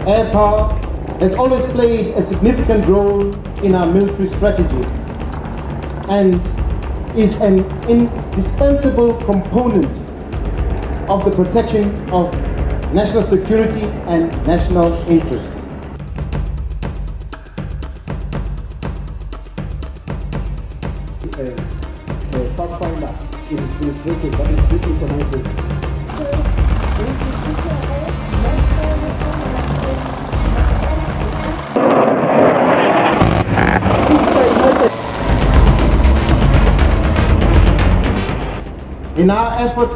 Air power has always played a significant role in our military strategy and is an indispensable component of the protection of national security and national interest. A pathfinder is illustrated that is written for language. In our effort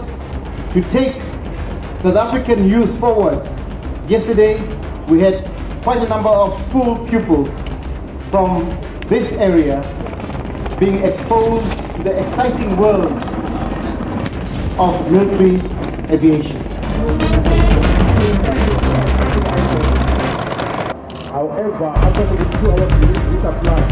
to take South African youth forward, yesterday we had quite a number of school pupils from this area being exposed to the exciting world of military aviation. However, after the 2 hours, we need to apply.